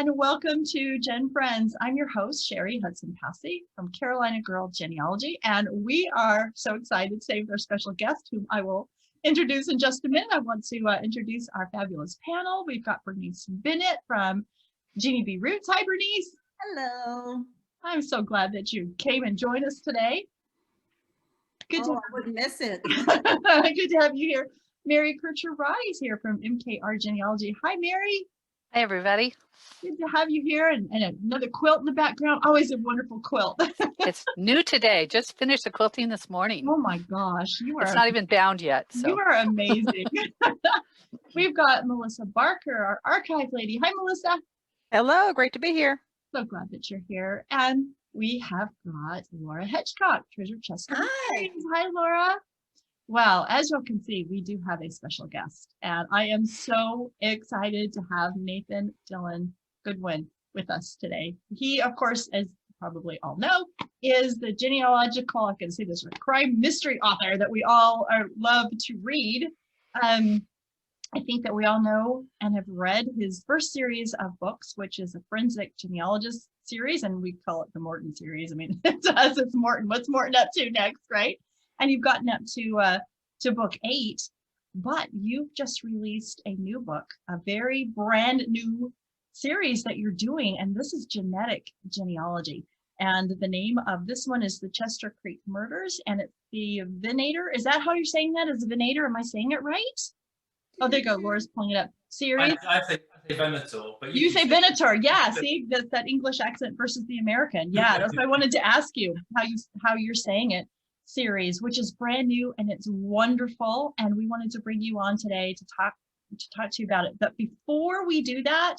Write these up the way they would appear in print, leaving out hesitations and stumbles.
and welcome to GenFriends. I'm your host, Cheri Hudson Passey from Carolina Girl Genealogy, and we are so excited today with our special guest, whom I will introduce in just a minute. I want to introduce our fabulous panel. We've got Bernice Bennett from Genealogists. Hi, Bernice. Hello. I'm so glad that you came and joined us today. Good I wouldn't miss it. Good to have you here. Mary Kircher Roddy is here from MKR Genealogy. Hi, Mary. Hi, everybody. Good to have you here, and another quilt in the background. Always a wonderful quilt. It's new today. Just finished the quilting this morning. Oh my gosh, it's not even bound yet. So. You are amazing. We've got Melissa Barker, our archive lady. Hi, Melissa. Hello, great to be here. So glad that you're here. And we have got Laura Hedgecock-Treasure Chester. Hi, Laura. Well, as you can see, we do have a special guest, and I am so excited to have Nathan Dylan Goodwin with us today. He, of course, as you probably all know, is the genealogical, I can say this, crime mystery author that we all love to read. I think that we all know and have read his first series of books, which is a Forensic Genealogist Series, and we call it the Morton series. I mean, to us, it's Morton. What's Morton up to next, right? And you've gotten up to book 8, but you've just released a new book, a very brand new series that you're doing, and this is genetic genealogy. And the name of this one is the Chester Creek Murders, and it's the Venator. Is that how you're saying that? Is the Venator? Am I saying it right? Oh, there you go. Laura's pulling it up. Series. I say Venator, but you say Venator. Yeah. See, that English accent versus the American. Yeah, that's what I wanted to ask you, how you're saying it. Series, which is brand new and it's wonderful, and we wanted to bring you on today to talk to you about it. But before we do that,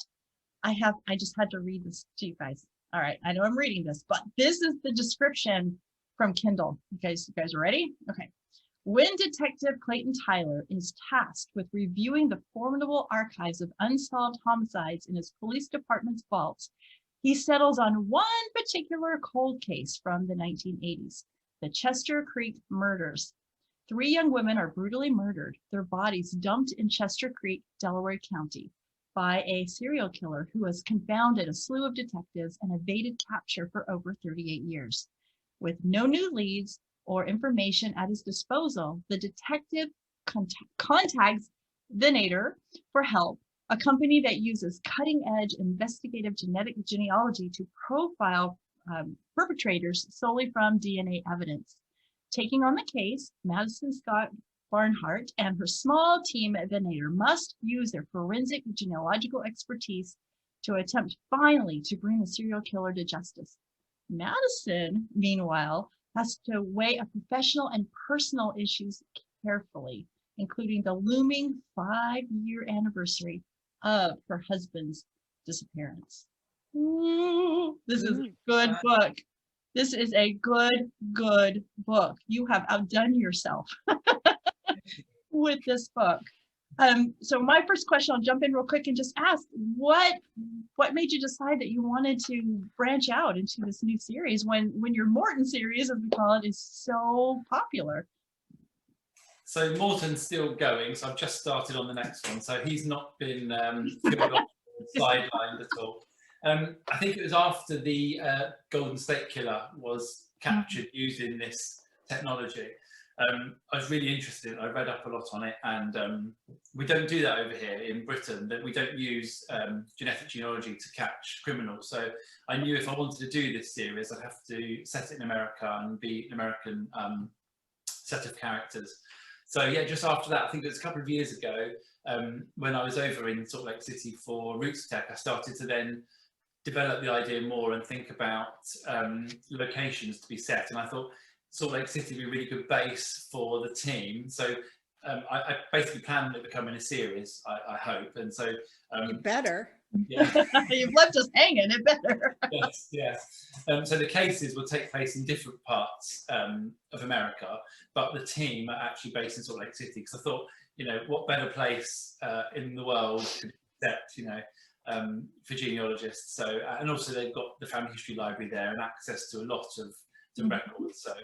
I just had to read this to you guys. All right, I know I'm reading this, but this is the description from Kindle. You guys are ready? Okay. When Detective Clayton Tyler is tasked with reviewing the formidable archives of unsolved homicides in his police department's vaults, he settles on one particular cold case from the 1980s. The Chester Creek Murders. 3 young women are brutally murdered, their bodies dumped in Chester Creek, Delaware County, by a serial killer who has confounded a slew of detectives and evaded capture for over 38 years. With no new leads or information at his disposal, the detective contacts Venator for help, a company that uses cutting-edge investigative genetic genealogy to profile perpetrators solely from DNA evidence. Taking on the case, Madison Scott Barnhart and her small team at Venator must use their forensic genealogical expertise to attempt finally to bring the serial killer to justice. Madison, meanwhile, has to weigh a professional and personal issues carefully, including the looming 5-year anniversary of her husband's disappearance. Ooh, this is a good book. This is a good book. You have outdone yourself with this book. So my first question, I'll jump in real quick and just ask, what made you decide that you wanted to branch out into this new series when your Morton series, as we call it, is so popular? So Morton's still going, so I've just started on the next one. So he's not been sidelined at all. I think it was after the Golden State Killer was captured using this technology. I was really interested. I read up a lot on it, and we don't do that over here in Britain. That we don't use genetic genealogy to catch criminals. So I knew if I wanted to do this series, I'd have to set it in America and be an American set of characters. So yeah, just after that, I think it was a couple of years ago, when I was over in Salt Lake City for Roots Tech, I started to then develop the idea more and think about locations to be set. And I thought Salt Lake City would be a really good base for the team. So I basically planned it becoming a series, I hope. And so you better. Yeah. You've left us hanging, it better. Yes. So the cases will take place in different parts of America, but the team are actually based in Salt Lake City, because I thought, what better place in the world could accept, for genealogists. So, and also they've got the family history library there and access to a lot of records. So,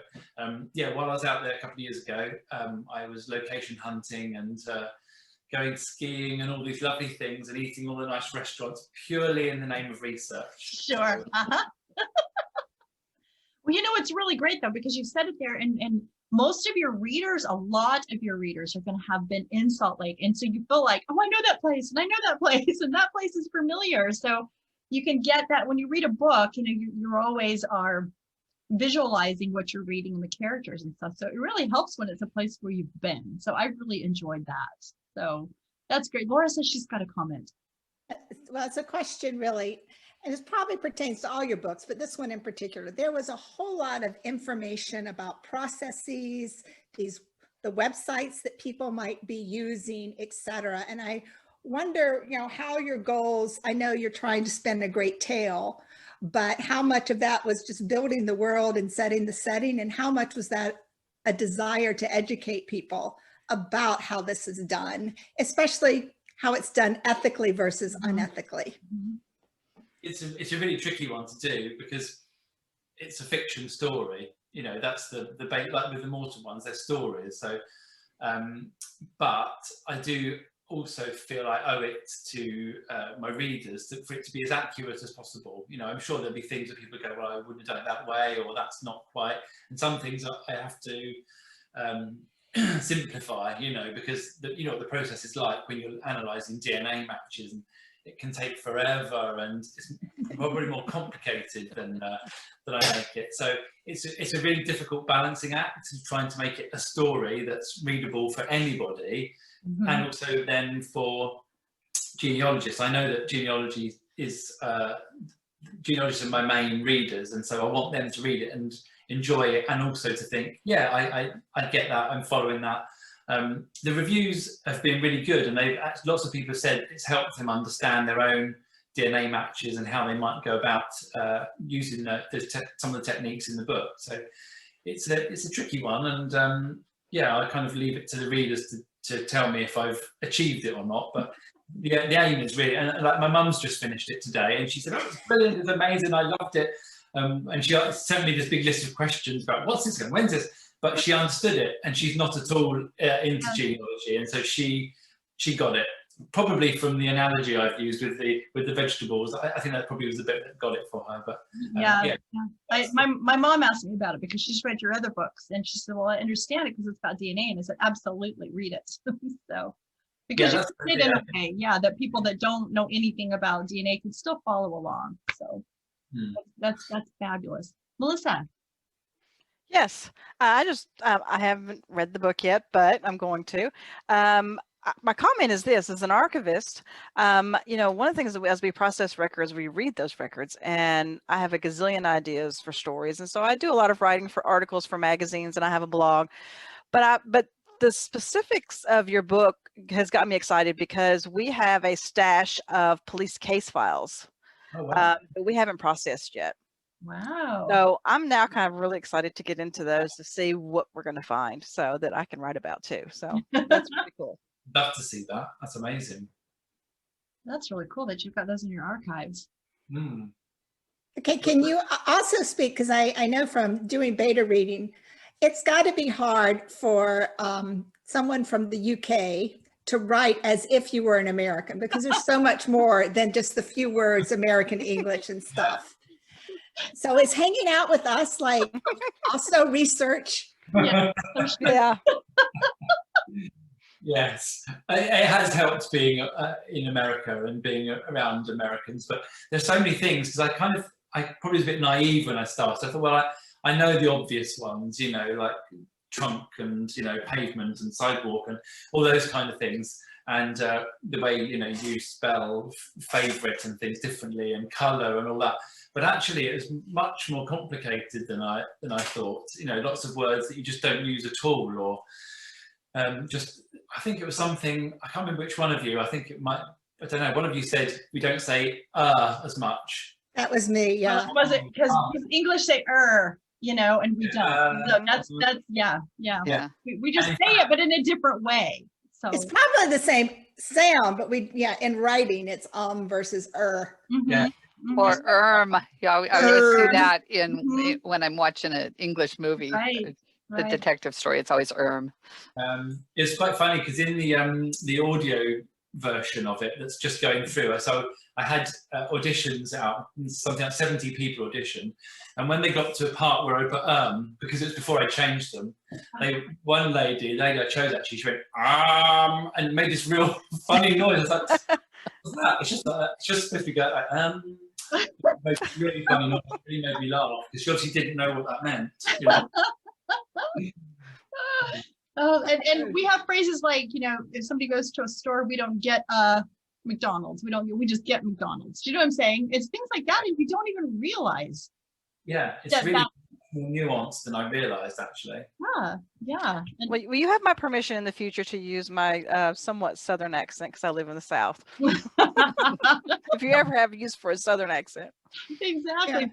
yeah, while I was out there a couple of years ago, I was location hunting and going skiing and all these lovely things and eating all the nice restaurants purely in the name of research. Sure. Well, you know, it's really great though, because you said it there, and most of your readers, a lot of your readers are going to have been in Salt Lake. And so you feel like, oh, I know that place and I know that place and that place is familiar. So you can get that when you read a book, you know, you're always are visualizing what you're reading and the characters and stuff. So it really helps when it's a place where you've been. So I really enjoyed that. So that's great. Laura says she's got a comment. Well, it's a question really, and it probably pertains to all your books, but this one in particular. There was a whole lot of information about processes, the websites that people might be using, etc. And I wonder, you know, how your goals, I know you're trying to spin a great tale, but how much of that was just building the world and setting the setting, and how much was that a desire to educate people about how this is done, especially how it's done ethically versus unethically? It's a really tricky one to do because it's a fiction story. You know, that's the debate, like with the Morton ones, they're stories. So, but I do also feel I owe it to my readers for it to be as accurate as possible. You know, I'm sure there'll be things that people go, well, I wouldn't have done it that way, or that's not quite. And some things I have to simplify, you know, because you know what the process is like when you're analysing DNA matches, and it can take forever, and it's probably more complicated than I make it. So it's a really difficult balancing act, trying to make it a story that's readable for anybody, and also then for genealogists. I know that genealogy is genealogists are my main readers, and so I want them to read it and enjoy it, and also to think, yeah, I get that, I'm following that. The reviews have been really good, and lots of people have said it's helped them understand their own DNA matches and how they might go about using some of the techniques in the book. So it's a tricky one, and yeah, I kind of leave it to the readers to tell me if I've achieved it or not. But the aim is really, and like my mum's just finished it today, and she said, "Oh, it's brilliant, it's amazing, I loved it." And she sent me this big list of questions about what's this going, when's this? But she understood it, and she's not at all into genealogy, and so she got it. Probably from the analogy I've used with the vegetables. I think that probably was the bit that got it for her. But yeah. My mom asked me about it because she's read your other books, and she said, "Well, I understand it because it's about DNA," and I said, "Absolutely, read it." So because you did in a way, that people that don't know anything about DNA can still follow along. So that's fabulous, Melissa. Yes, I haven't read the book yet, but I'm going to. My comment is this: as an archivist, you know, one of the things that as we process records, we read those records, and I have a gazillion ideas for stories, and so I do a lot of writing for articles for magazines, and I have a blog. But the specifics of your book has got me excited because we have a stash of police case files that we haven't processed yet. Wow. So I'm now kind of really excited to get into those to see what we're going to find so that I can write about too. So that's really cool. Love to see that. That's amazing. That's really cool that you've got those in your archives. Okay, can you also speak, because I know from doing beta reading, it's got to be hard for someone from the UK to write as if you were an American, because there's so much more than just the few words, American English and stuff. So is hanging out with us like also research? Yeah. Yes, it has helped being in America and being around Americans, but there's so many things, because I probably was a bit naive when I started. I thought, well, I know the obvious ones, you know, like trunk and, you know, pavement and sidewalk and all those kind of things. And the way, you know, you spell favourite and things differently, and colour and all that. But actually, it was much more complicated than I thought. You know, lots of words that you just don't use at all, or I think it was something, I can't remember which one of you. I think it might, I don't know. One of you said we don't say as much. That was me. Yeah. Was it because English say you know, and we don't. So that's yeah. We just say it, but in a different way. So it's probably the same sound, but in writing it's versus Yeah. Or yeah, I always do that when I'm watching an English movie. Right. The Right. detective story, it's always It's quite funny because in the audio version of it that's just going through, so I had auditions out, something like 70 people auditioned, and when they got to a part where I put because it was before I changed them, one lady I chose actually, she went and made this real funny noise. I was like, what's that? It's just supposed to go like It's really funny noise. It really made me laugh because she obviously didn't know what that meant, you know? Oh, and we have phrases like, you know, if somebody goes to a store, we don't get McDonald's. We just get McDonald's. Do you know what I'm saying? It's things like that, and we don't even realize. Yeah, it's Yeah, really more nuanced than I realised, actually. Yeah. And Will you have my permission in the future to use my somewhat Southern accent because I live in the South? If you ever have use for a Southern accent. exactly. Yeah.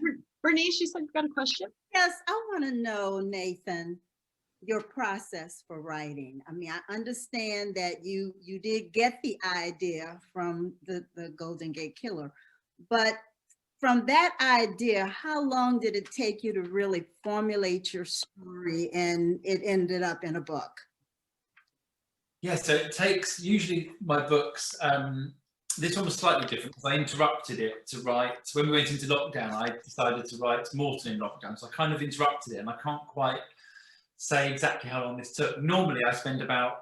Bernice, you said you got a question? Yes, I want to know, Nathan, your process for writing. I mean, I understand that you did get the idea from the Golden Gate Killer, but from that idea, how long did it take you to really formulate your story and it ended up in a book? Yeah, so it takes, usually my books, this one was slightly different because I interrupted it to write. When we went into lockdown, I decided to write Morton in lockdown. So I kind of interrupted it, and I can't quite say exactly how long this took. Normally I spend about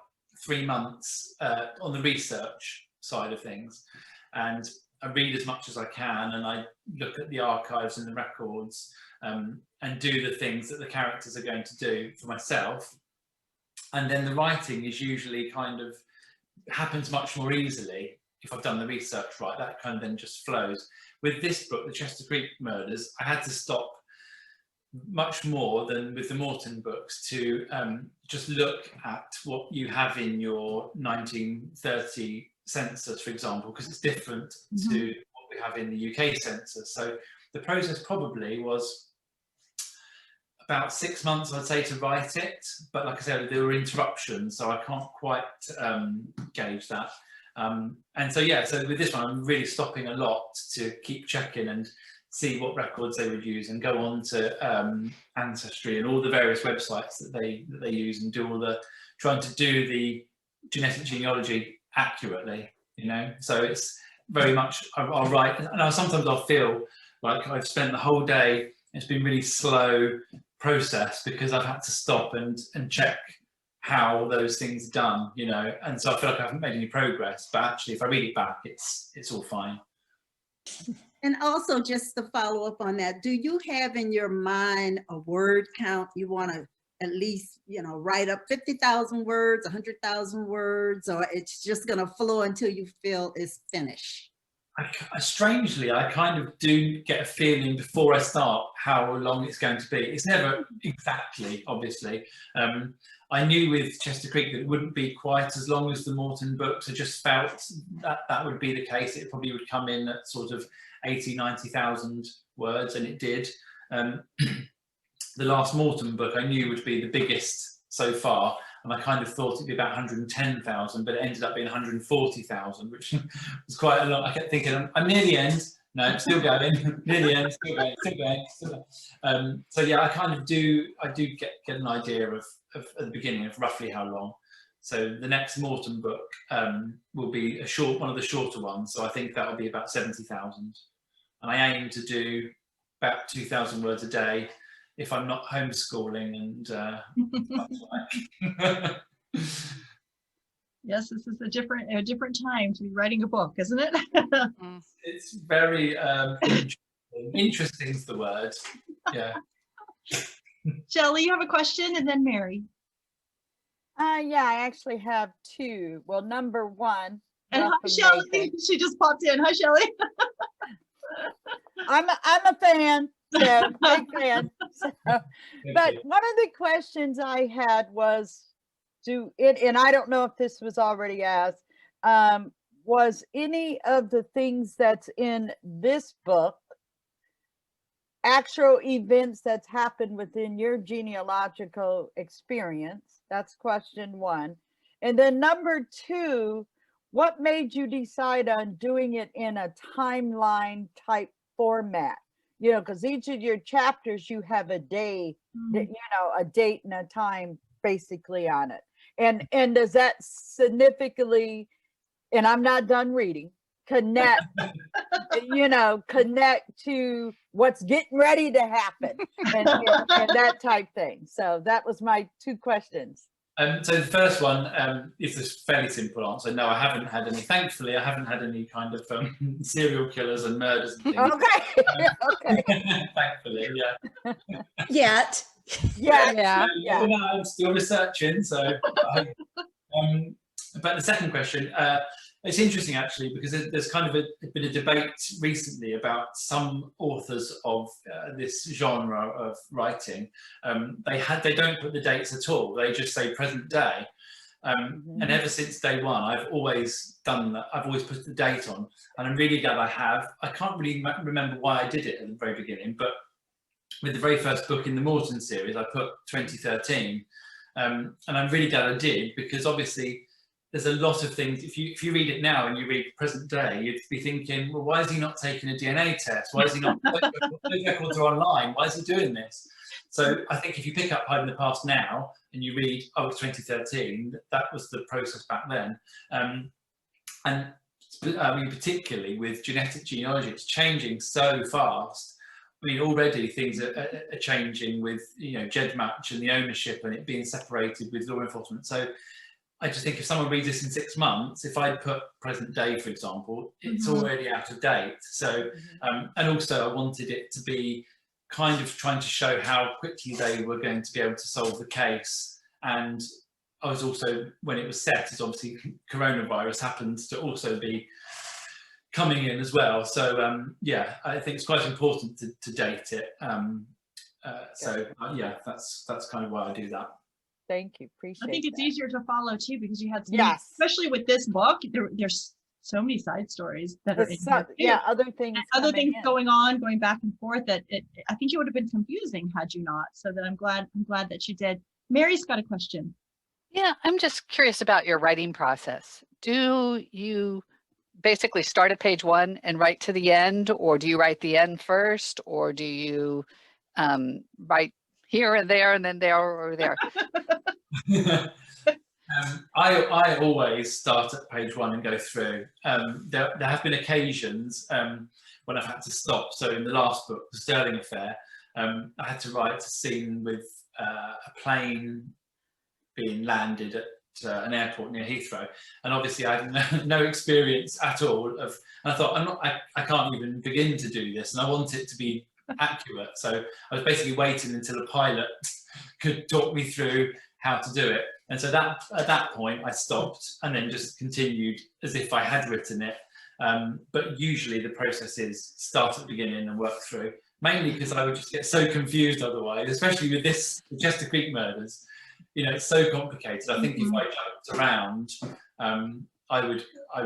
3 months on the research side of things, and I read as much as I can, and I look at the archives and the records, and do the things that the characters are going to do for myself. And then the writing is usually kind of happens much more easily if I've done the research right. That kind of then just flows. With this book, The Chester Creek Murders, I had to stop much more than with the Morton books to just look at what you have in your 1930 census, for example, because it's different to what we have in the UK census. So the process probably was about 6 months, I'd say, to write it. But like I said, there were interruptions, so I can't quite gauge that. And so, yeah, so with this one, I'm really stopping a lot to keep checking and see what records they would use, and go on to Ancestry and all the various websites that they use, and do all the trying to do the genetic genealogy accurately, you know. So it's very much I'll write, and sometimes I'll feel like I've spent the whole day. It's been really slow process because I've had to stop and check how those things are done, you know. And so I feel like I haven't made any progress. But actually, if I read it back, it's all fine. And also, just to follow up on that, do you have in your mind a word count you want to at least, you know, write up 50,000 words, 100,000 words, or it's just going to flow until you feel it's finished? Strangely, I kind of do get a feeling before I start how long it's going to be. It's never exactly, obviously. I knew with Chester Creek that it wouldn't be quite as long as the Morton books. I just felt that that would be the case. It probably would come in at sort of 80, 90,000 words, and it did. The last Morton book I knew would be the biggest so far, and I kind of thought it'd be about 110,000, but it ended up being 140,000, which was quite a lot. I kept thinking, I'm near the end. No, I'm still going. Near the end, still going, still going, still going. So yeah, I do get an idea of at the beginning of roughly how long. So the next Morton book will be one of the shorter ones. So I think that will be about 70,000, and I aim to do about 2,000 words a day if I'm not homeschooling and Yes, this is a different time to be writing a book, isn't it? It's very interesting is the word. Yeah. Shelley, you have a question, and then Mary. Yeah, I actually have two. Well, number one. And hi, welcome, Shelley. Nathan. She just popped in. Hi, Shelley. I'm a fan, so big fan. So, but one of the questions I had was, and I don't know if this was already asked, was any of the things that's in this book actual events that's happened within your genealogical experience? That's question one. And then number two, what made you decide on doing it in a timeline type format? you know, because each of your chapters, you have a day, that, you know, a date and a time basically on it. And does that significantly, and I'm not done reading, connect, you know, connect to what's getting ready to happen and that type thing. So that was my 2 questions. So the first one is a fairly simple answer. No, I haven't had any. Thankfully, I haven't had any kind of serial killers and murders and things. Okay. Okay. Thankfully, yeah. Yet. Yeah. No, I'm still researching. So, but the second question, it's interesting actually, because there's kind of been a debate recently about some authors of this genre of writing. They don't put the dates at all. They just say present day. And ever since day one, I've always done that. I've always put the date on, and I'm really glad I have. I can't really remember why I did it at the very beginning, but with the very first book in the Morton series, I put 2013, and I'm really glad I did, because obviously there's a lot of things. If you read it now and you read present day, you'd be thinking, well, why is he not taking a DNA test? Why is he not? Those records are online. Why is he doing this? So I think if you pick up Hide in the Past now and you read, oh, it's 2013, that was the process back then. And I mean, particularly with genetic genealogy, it's changing so fast. I mean, already things are changing with, you know, GEDmatch and the ownership and it being separated with law enforcement. So I just think if someone reads this in 6 months, if I put present day, for example, it's already out of date. So, and also I wanted it to be kind of trying to show how quickly they were going to be able to solve the case. And I was also, when it was set, is obviously coronavirus happens to also be coming in as well. So yeah, I think it's quite important to date it. Yeah, that's kind of why I do that. Thank you. Appreciate it. I think it's easier to follow too, because you had, especially with this book, there's so many side stories that are in here, other things going on, going back and forth, that I think it would have been confusing had you not. So that I'm glad that you did. Mary's got a question. Yeah, I'm just curious about your writing process. Do you basically start at page 1 and write to the end, or do you write the end first, or do you write here and there and then there or there? I always start at page 1 and go through. There have been occasions when I've had to stop. So in the last book, The Sterling Affair, I had to write a scene with a plane being landed at an airport near Heathrow, and obviously I had no experience at all of, and I thought I can't even begin to do this, and I want it to be accurate. So I was basically waiting until a pilot could talk me through how to do it, and so that at that point I stopped and then just continued as if I had written it. But usually the process is start at the beginning and work through, mainly because I would just get so confused otherwise, especially with this Chester Creek murders. You know, it's so complicated. I think if I jumped around, I would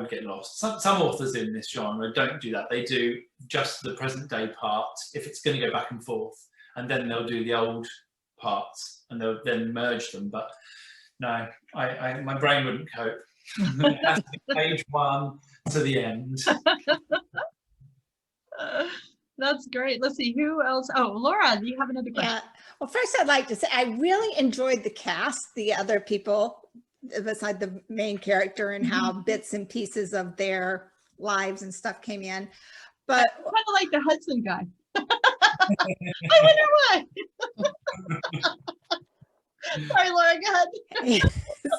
get lost. Some authors in this genre don't do that. They do just the present day part if it's going to go back and forth, and then they'll do the old parts and they'll then merge them. But no, my brain wouldn't cope. It has to be page 1 to the end. That's great. Let's see, who else? Oh, Laura, do you have another question? Yeah. Well, first I'd like to say I really enjoyed the cast, the other people beside the main character, and how bits and pieces of their lives and stuff came in. But kind of like the Hudson guy. I wonder why. Sorry, Laura, go ahead.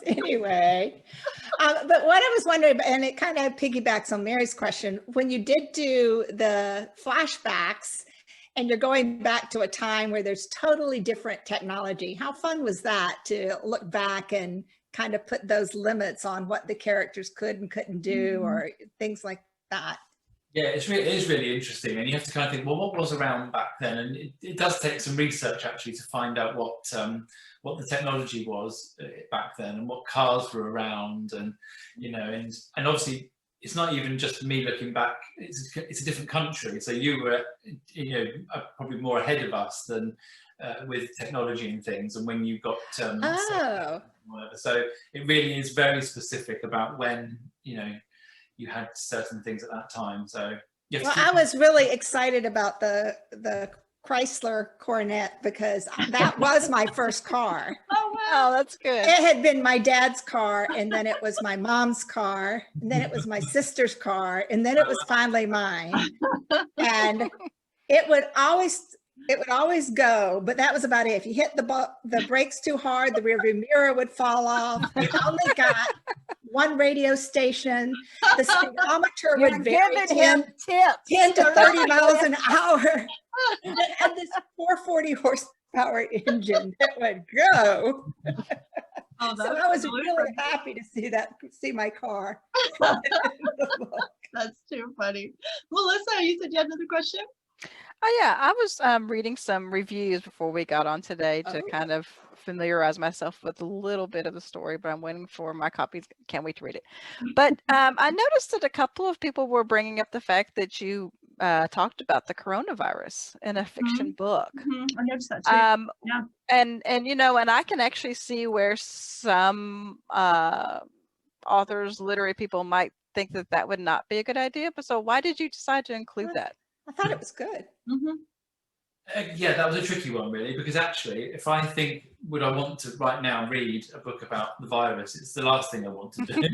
Anyway, but what I was wondering, and it kind of piggybacks on Mary's question, when you did do the flashbacks and you're going back to a time where there's totally different technology, how fun was that to look back and kind of put those limits on what the characters could and couldn't do, or things like that? Yeah, it is really interesting, and you have to kind of think, well, what was around back then? And it does take some research actually to find out what the technology was back then, and what cars were around, and you know, and obviously it's not even just me looking back. It's a different country, so you were, you know, probably more ahead of us than with technology and things. And when you got whatever, so it really is very specific about when, you know, you had certain things at that time. So You have Well, to I keep- was really excited about the Chrysler Coronet because that was my first car. Oh, wow. Oh, that's good. It had been my dad's car, and then it was my mom's car, and then it was my sister's car, and then it was finally mine. And it would always go, but that was about it. If you hit the brakes too hard, the rearview mirror would fall off. It only got one radio station. The speedometer You're would vary giving him 10 tips. to 30 miles an hour. And it had this 440 horsepower engine that would go. Oh, So that's I was really really funny. happy to see my car. That's too funny. Melissa, you said you had another question? Oh yeah, I was reading some reviews before we got on today to Oh. kind of familiarize myself with a little bit of the story, but I'm waiting for my copies. Can't wait to read it. But I noticed that a couple of people were bringing up the fact that you talked about the coronavirus in a fiction book. I noticed that too. Yeah. And you know, and I can actually see where some authors, literary people might think that that would not be a good idea. But so why did you decide to include that? I thought it was good. Yeah, that was a tricky one, really, because actually, if I think, would I want to right now read a book about the virus, it's the last thing I want to do.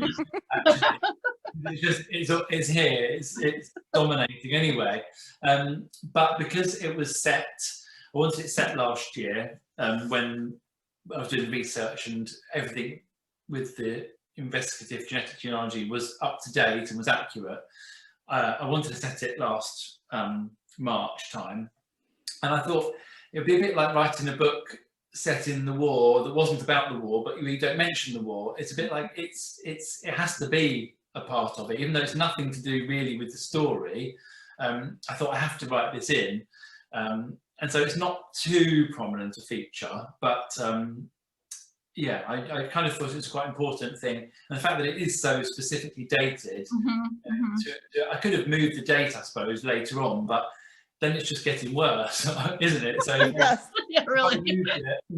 Actually, it's here, it's dominating anyway. But because it was set, I wanted it set last year when I was doing research and everything with the investigative genetic genealogy was up to date and was accurate. I wanted to set it last March time. And I thought it would be a bit like writing a book set in the war that wasn't about the war, but you don't mention the war. It's a bit like it has to be a part of it, even though it's nothing to do really with the story. I thought I have to write this in. And so it's not too prominent a feature, but yeah, I kind of thought it was quite an important thing. And the fact that it is so specifically dated, I could have moved the date, I suppose, later on, but then it's just getting worse, isn't it? So Yes. Yeah, really.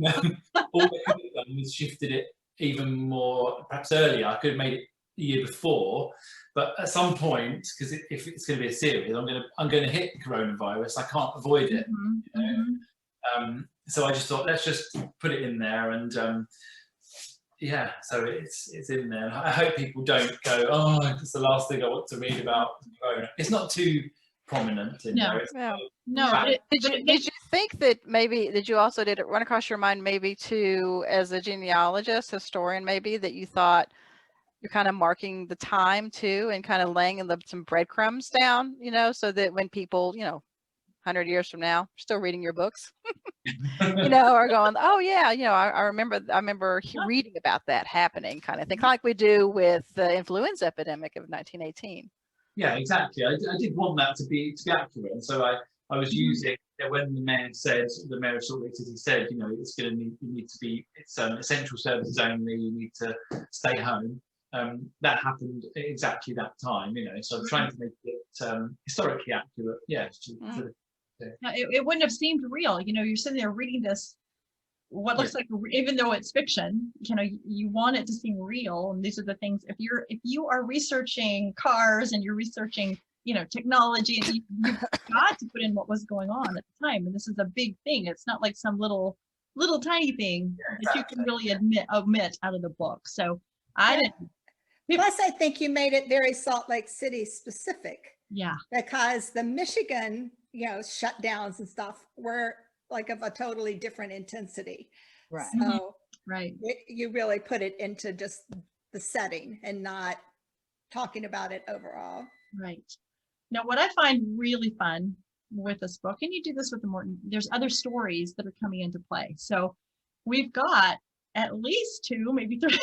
all I could have done was shifted it even more, perhaps earlier. I could have made it the year before, but at some point, because if it's going to be a series, I'm going to hit the coronavirus. I can't avoid it. You know? So I just thought, let's just put it in there, and yeah, so it's in there. I hope people don't go, oh, it's the last thing I want to read about corona. It's not too prominent in No. there. It's No, Right. Did you think that maybe, did you also, did it run across your mind maybe too, as a genealogist, historian maybe, that you thought you're kind of marking the time too and kind of laying some breadcrumbs down, you know, so that when people, you know, 100 years from now, still reading your books, you know, are going, oh yeah, you know, I remember reading about that happening, kind of thing, like we do with the influenza epidemic of 1918. Yeah, exactly. I did want that to be accurate, and so I was using when the mayor of Salt Lake City said, you know, it's going to need to be, it's essential services only. You need to stay home. That happened exactly that time, you know. So I'm trying to make it historically accurate. Yeah. No, it wouldn't have seemed real. You know, you're sitting there reading this, what looks like, even though it's fiction, you know, you want it to seem real. And these are the things, if you are researching cars and you're researching, you know, technology, and you've got to put in what was going on at the time. And this is a big thing. It's not like some little tiny thing that you can really omit out of the book. So I didn't. Plus, I think you made it very Salt Lake City specific. Yeah. Because the Michigan, you know, shutdowns and stuff were like of a totally different intensity. Right. So Right. you really put it into just the setting and not talking about it overall. Right. Now, what I find really fun with this book, and you do this with the Morton, there's other stories that are coming into play. So we've got at least 2, maybe 3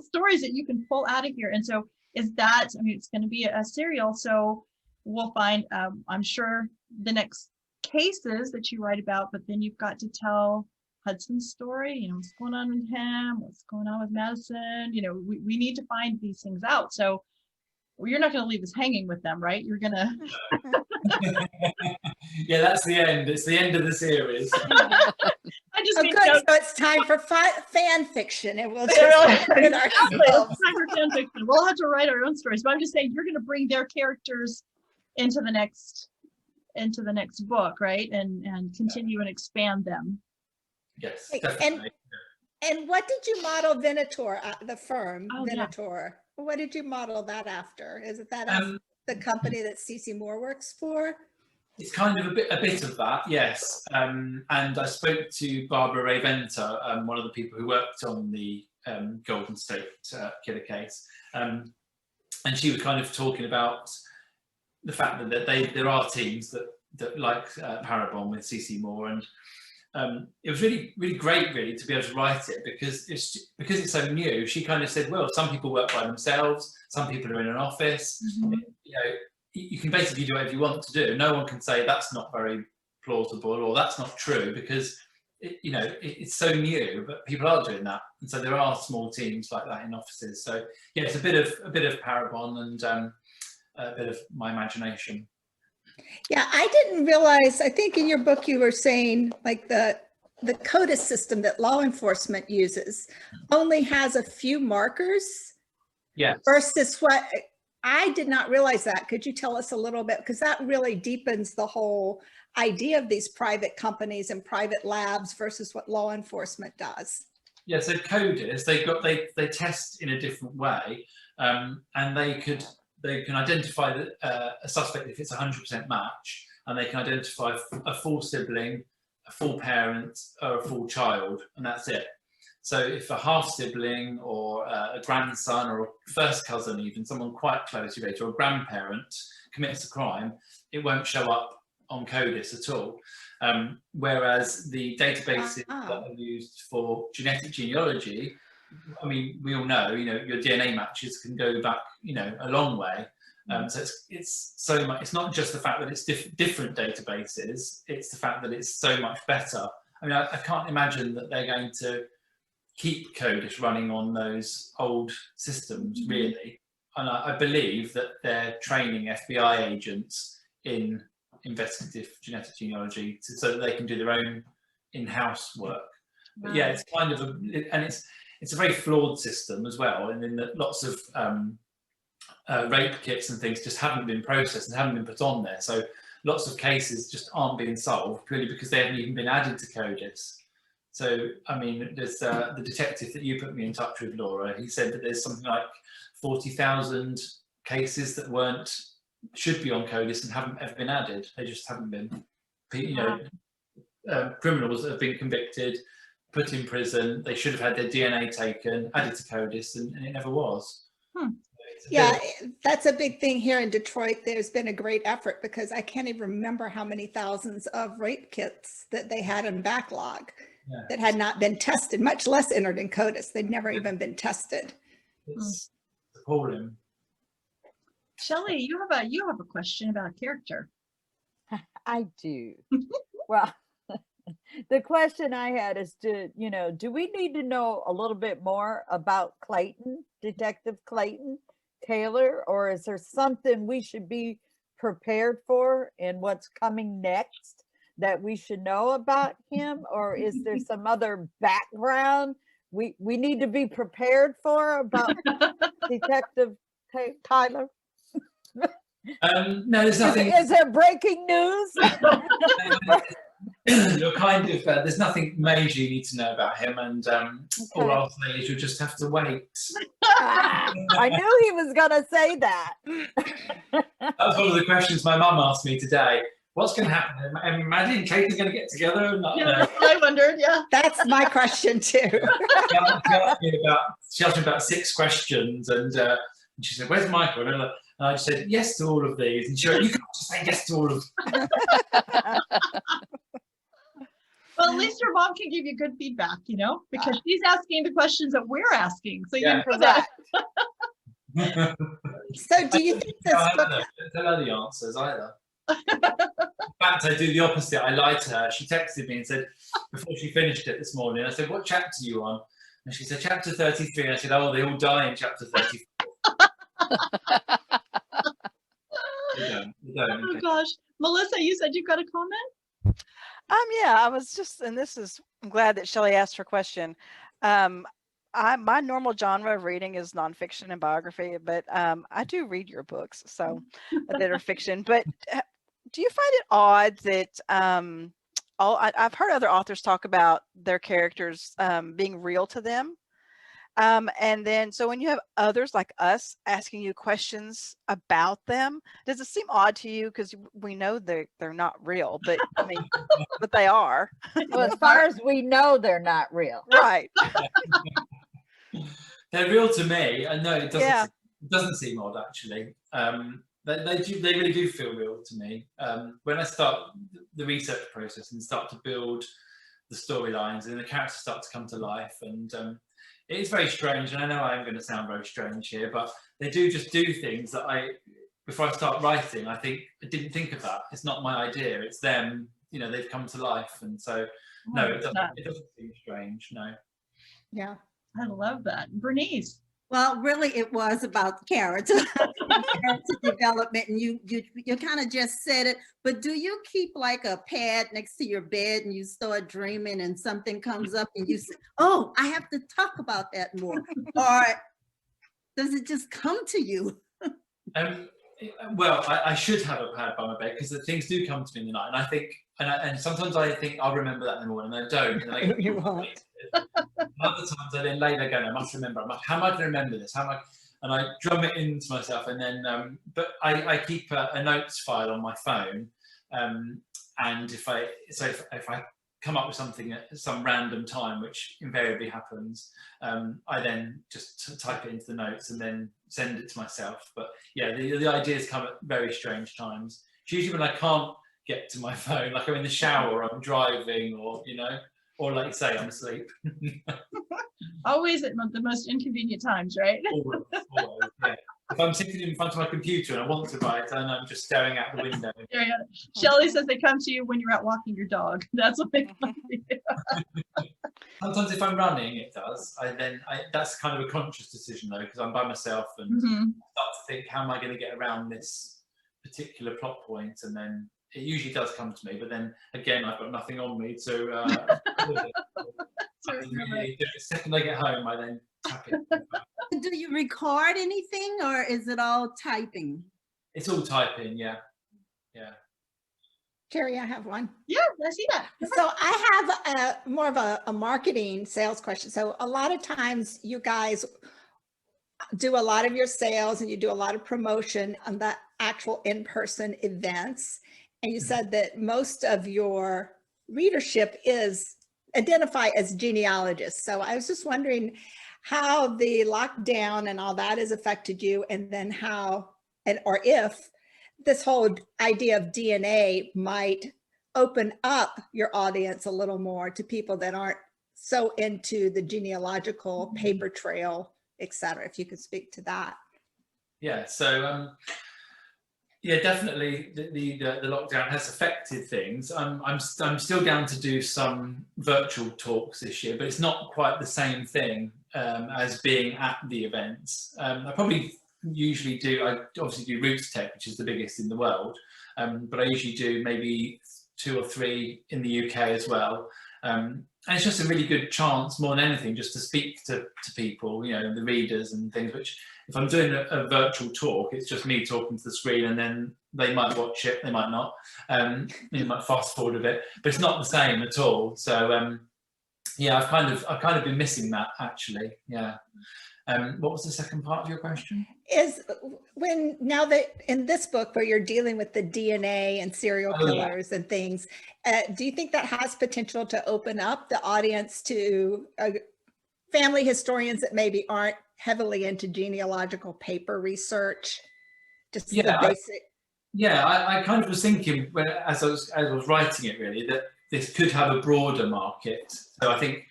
stories that you can pull out of here. And so is that, I mean, it's going to be a serial. So we'll find, I'm sure, the next cases that you write about, but then you've got to tell Hudson's story, you know, what's going on with him, what's going on with Madison, you know, we need to find these things out. So you're not going to leave us hanging with them, right? You're going to. Yeah, that's the end. It's the end of the series. I just Oh, mean, good. no, So it's time for fan fiction, and we'll just really- with Exactly. ourselves. It's time for fan fiction. We'll have to write our own stories, but I'm just saying you're going to bring their characters into the next book, right? And continue and expand them. Yes, Hey, definitely. And what did you model Venator, the firm Oh, yeah. Venator? What did you model that after? Is it that the company that CC Moore works for? It's kind of a bit of that, yes. And I spoke to Barbara Ray Venator, one of the people who worked on the Golden State Killer case, and she was kind of talking about the fact that there are teams that like Parabon with CC Moore, and it was really great to be able to write it because it's so new. She kind of said, well, some people work by themselves, some people are in an office. Mhm. You know, you can basically do whatever you want to do. No one can say that's not very plausible or that's not true because it's so new, but people are doing that, and so there are small teams like that in offices. So yeah, it's a bit of Parabon and a bit of my imagination. Yeah, I didn't realize, I think in your book you were saying like the CODIS system that law enforcement uses only has a few markers. Yeah. Versus what, I did not realize that. Could you tell us a little bit? Because that really deepens the whole idea of these private companies and private labs versus what law enforcement does. Yeah, so CODIS, they test in a different way, and they can identify a suspect if it's 100% match, and they can identify a full sibling, a full parent, or a full child, and that's it. So if a half sibling or a grandson or a first cousin, even someone quite close related, or a grandparent commits a crime, it won't show up on CODIS at all. Whereas the databases that are used for genetic genealogy, I mean, we all know, your DNA matches can go back, a long way. So it's so much. It's not just the fact that it's different databases. It's the fact that it's so much better. I mean, I can't imagine that they're going to keep CODIS running on those old systems, really. And I believe that they're training FBI agents in investigative genetic genealogy so that they can do their own in-house work. But yeah, it's kind of it's a very flawed system as well, and in that lots of rape kits and things just haven't been processed and haven't been put on there. So lots of cases just aren't being solved purely because they haven't even been added to CODIS. So, I mean, there's the detective that you put me in touch with, Laura, he said that there's something like 40,000 cases that should be on CODIS and haven't ever been added. They just haven't been. Criminals that have been convicted, put in prison, they should have had their DNA taken, added to CODIS, and it never was. Yeah, that's a big thing here in Detroit. There's been a great effort because I can't even remember how many thousands of rape kits that they had in backlog that had not been tested, much less entered in CODIS. They'd never even been tested. It's appalling. Shelley, you have a question about character. I do. Well, the question I had is, do we need to know a little bit more about Clayton, Detective Clayton Taylor, or is there something we should be prepared for in what's coming next that we should know about him, or is there some other background we need to be prepared for about Detective Tyler? No, there's nothing. Is there breaking news? You're kind of there's nothing major you need to know about him, and all I'll say is you'll just have to wait. I knew he was gonna say that. That was one of the questions my mum asked me today. What's going to happen? And Maddie and Kate are going to get together. I wondered. Yeah, that's my question too. She asked me about 6 questions, and she said, "Where's Michael?" And I just said yes to all of these, and she went, "You can't just say yes to all of them." Well, at least your mom can give you good feedback, because she's asking the questions that we're asking. So you know that. So do you think this book... I don't tell her the answers either. In fact, I do the opposite. I lied to her. She texted me and said, before she finished it this morning, I said, "What chapter are you on?" And she said, "Chapter 33. And I said, "Oh, they all die in chapter 34. They don't. Oh gosh. Melissa, you said you've got a comment? Yeah, I was just, and I'm glad that Shelley asked her question. my normal genre of reading is nonfiction and biography, but I do read your books, so that are fiction. But do you find it odd that I've heard other authors talk about their characters being real to them? And then, so when you have others like us asking you questions about them, does it seem odd to you? Because we know they're not real, but I mean, but they are. Well, as far as we know, they're not real. Right. They're real to me. I know it doesn't. Yeah. It doesn't seem odd actually. They really do feel real to me. When I start the research process and start to build the storylines and the characters start to come to life, and it is very strange. And I know I am going to sound very strange here, but they do just do things that before I start writing, I didn't think of that. It's not my idea. It's them. You know, they've come to life, and so no, it doesn't seem strange. No. Yeah. I love that. Bernice. Well, really, it was about character, character development, and you kind of just said it. But do you keep like a pad next to your bed, and you start dreaming, and something comes up, and you say, "Oh, I have to talk about that more," or does it just come to you? Well, I should have a pad by my bed because the things do come to me in the night, and I think, and sometimes I think I'll remember that in the morning, and I don't. And I get You won't. Other times I then lay there going, I must remember. How am I going to remember this? And I drum it into myself, and then, but I keep a notes file on my phone, and if I come up with something at some random time, which invariably happens, I then just type it into the notes and then send it to myself. But yeah, the ideas come at very strange times. It's usually when I can't get to my phone, like I'm in the shower, or I'm driving, or or like you say, I'm asleep. Always at the most inconvenient times, right? Always, yeah. If I'm sitting in front of my computer and I want to write, and I'm just staring out the window. Shelley says they come to you when you're out walking your dog. That's what they come to you. Sometimes if I'm running, it does. That's kind of a conscious decision though, because I'm by myself and I start to think, how am I going to get around this particular plot point? And then it usually does come to me, but then again, I've got nothing on me to. The second I get home, I then tap it. Do you record anything, or is it all typing? It's all typing, yeah. Cheri, I have one. Yeah, I see that. So I have more of a marketing sales question. So a lot of times you guys do a lot of your sales and you do a lot of promotion on the actual in-person events. And you said that most of your readership is identified as genealogists. So I was just wondering how the lockdown and all that has affected you, and then how, or if this whole idea of DNA might open up your audience a little more to people that aren't so into the genealogical paper trail, et cetera. If you could speak to that. Yeah, so yeah, definitely the lockdown has affected things. I'm still down to do some virtual talks this year, but it's not quite the same thing as being at the events. I probably usually do, I obviously do Roots Tech, which is the biggest in the world, but I usually do maybe 2 or 3 in the UK as well. And it's just a really good chance, more than anything, just to speak to people, the readers and things, which if I'm doing a virtual talk, it's just me talking to the screen, and then they might watch it, they might not, you might fast forward a bit, but it's not the same at all. So yeah, I've kind of been missing that actually. Yeah. What was the second part of your question? Is when, now that in this book where you're dealing with the DNA and serial killers and things, do you think that has potential to open up the audience to family historians that maybe aren't heavily into genealogical paper research? Just the basic. I kind of was thinking as I was writing it, really, that this could have a broader market. So I think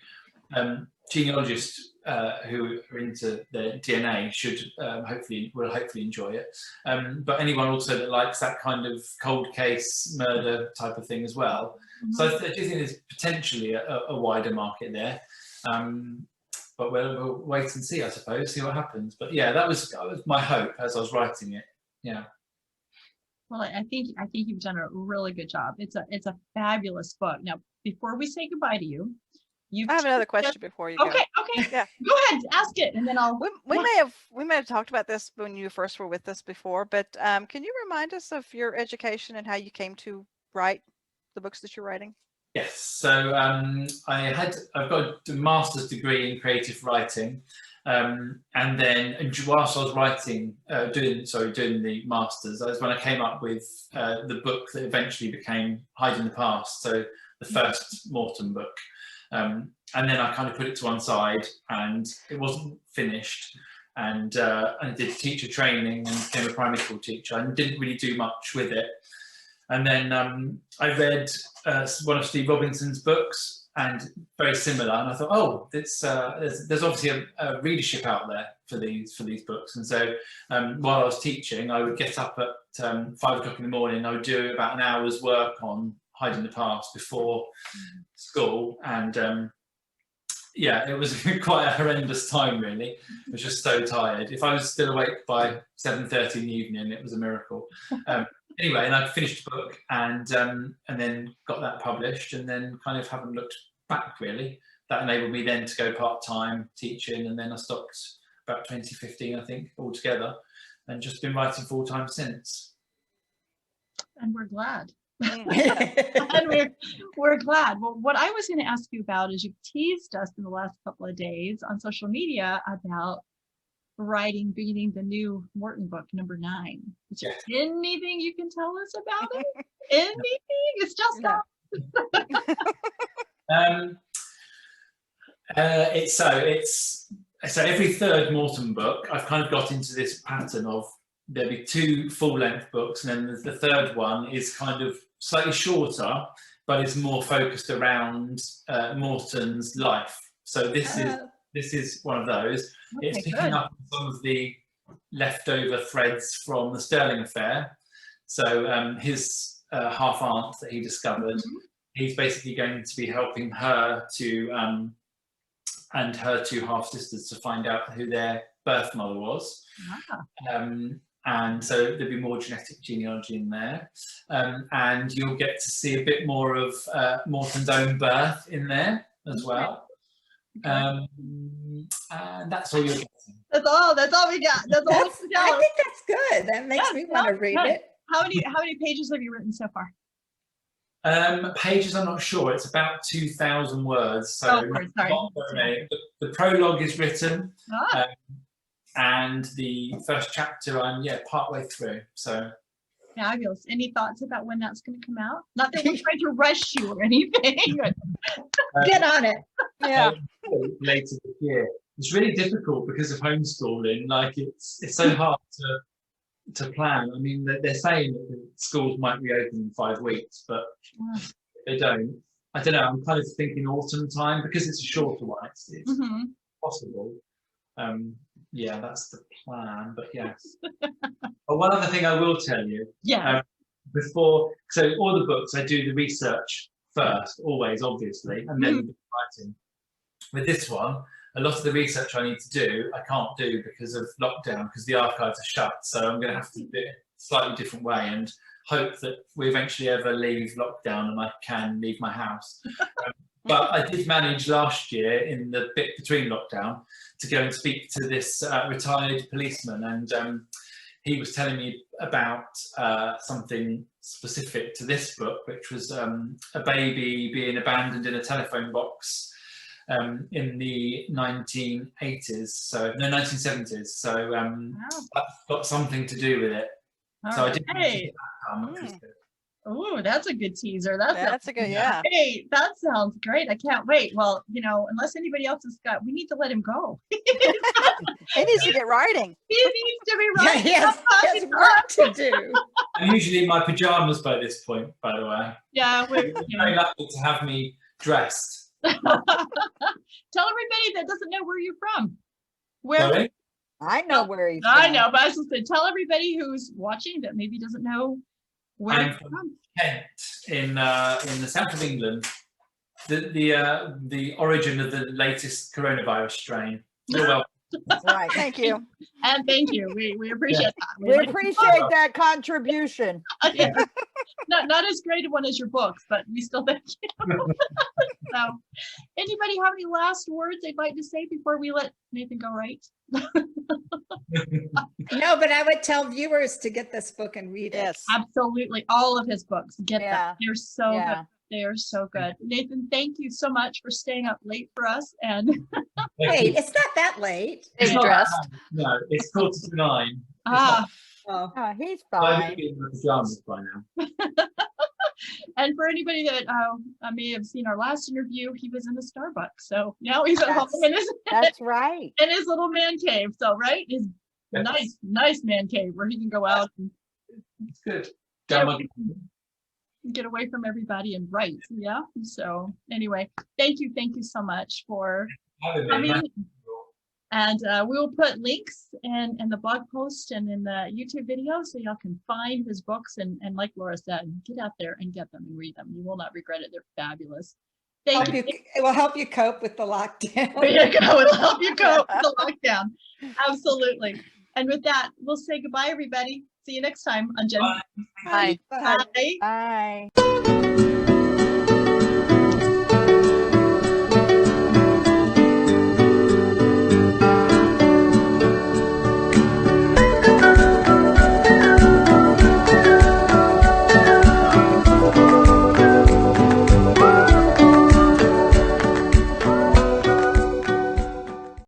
genealogists who are into the DNA should will hopefully enjoy it. But anyone also that likes that kind of cold case murder type of thing as well. So I do think there's potentially a wider market there. But we'll wait and see, I suppose, see what happens. But yeah, that was my hope as I was writing it. Yeah. Well, I think you've done a really good job. It's a fabulous book. Now, before we say goodbye to you, I have another question before you go. Okay. Okay, Yeah. go ahead, ask it, and then I'll. We may have talked about this when you first were with us before, but can you remind us of your education and how you came to write the books that you're writing? Yes, so I've got a master's degree in creative writing, and then whilst I was doing the masters, that was when I came up with the book that eventually became Hide in the Past, so the first Morton book. And then I kind of put it to one side, and it wasn't finished. And I did teacher training and became a primary school teacher, and didn't really do much with it. And then I read one of Steve Robinson's books, and very similar. And I thought, oh, there's obviously a readership out there for these books. And so while I was teaching, I would get up at 5 o'clock in the morning. I would do about an hour's work on Hide in the Past before school, and yeah, it was quite a horrendous time, really. I was just so tired. If I was still awake by 7:30 in the evening, it was a miracle. Anyway, and I finished the book, and then got that published, and then kind of haven't looked back, really. That enabled me then to go part-time teaching, and then I stopped about 2015, I think, altogether, and just been writing full-time since. And we're glad. And we're glad. Well, what I was going to ask you about is, you've teased us in the last couple of days on social media about beginning the new Morton book, number 9. Is there anything you can tell us about it? Anything? It's just that. So every third Morton book, I've kind of got into this pattern of there'll be 2 full-length books, and then the third one is kind of slightly shorter, but it's more focused around Morton's life. So this is one of those. Okay, it's picking up some of the leftover threads from the Sterling affair. So his half aunt that he discovered, he's basically going to be helping her to and her 2 half sisters to find out who their birth mother was. And so there'll be more genetic genealogy in there, and you'll get to see a bit more of Morton's own birth in there as well. And that's all you're getting. That's all we got. That's all. I think that's good. That makes me want to read it. How many pages have you written so far? Pages, I'm not sure. It's about 2,000 words. So sorry. The prologue is written, and the first chapter I'm partway through. So fabulous. Any thoughts about when that's going to come out? Not that we're trying to rush you or anything. Get on it. Yeah. Later this year. It's really difficult because of homeschooling. Like it's so hard to plan. I mean, they're saying that the schools might reopen in 5 weeks, but if they don't. I don't know. I'm kind of thinking autumn time, because it's a shorter one. It's possible. Yeah, that's the plan. But yes. But one other thing I will tell you. Yeah. So all the books, I do the research first, always, obviously, and then the writing. With this one, a lot of the research I need to do, I can't do because of lockdown, because the archives are shut. So I'm going to have to do it a slightly different way, and hope that we eventually ever leave lockdown and I can leave my house. But I did manage last year, in the bit between lockdown, to go and speak to this retired policeman, and he was telling me about something specific to this book, which was a baby being abandoned in a telephone box in the 1970s. So that's got something to do with it. I didn't. Oh, that's a good teaser. That's a good, yeah. Hey, that sounds great. I can't wait. Well, unless anybody else has we need to let him go. He needs to get writing. He needs to be writing. He has work to do. I'm usually in my pajamas by this point, by the way. Yeah, we're very lucky to have me dressed. Tell everybody that doesn't know where you're from. Sorry? I know where he's from. I know, but I was just saying, tell everybody who's watching that maybe doesn't know where I'm you're from. Kent, in the south of England. The origin of the latest coronavirus strain. You're welcome. Right. Thank you. And thank you. We appreciate that. We appreciate that contribution. Yeah. not as great a one as your books, but we still thank you. So, anybody have any last words they'd like to say before we let Nathan go right? No, but I would tell viewers to get this book and read it. Yes. Absolutely, all of his books. Get Yeah. them. They're so Yeah. good. They are so good. Nathan, thank you so much for staying up late for us. And Wait, it's not that late. It's Stay not dressed. that bad. No, it's 8:45. It's ah, Oh, Oh, he's not- fine. I'd be in my pajamas by now. and for anybody that may have seen our last interview, he was in the Starbucks. So now he's at home in his That's right. in his little man cave. So right, his Yes. nice man cave where he can go out and It's good. get Down my- away, get away from everybody and write. Yeah. So anyway, thank you so much for having me. coming. Thank you. And we will put links in the blog post and in the YouTube video so y'all can find his books and like Laura said, get out there and get them and read them. You will not regret it. They're fabulous. Thank you. It will help you cope with the lockdown. There you go. It'll help you cope with the lockdown. Absolutely. And with that, we'll say goodbye, everybody. See you next time on Gen. Bye. Bye. Bye. Bye. Bye.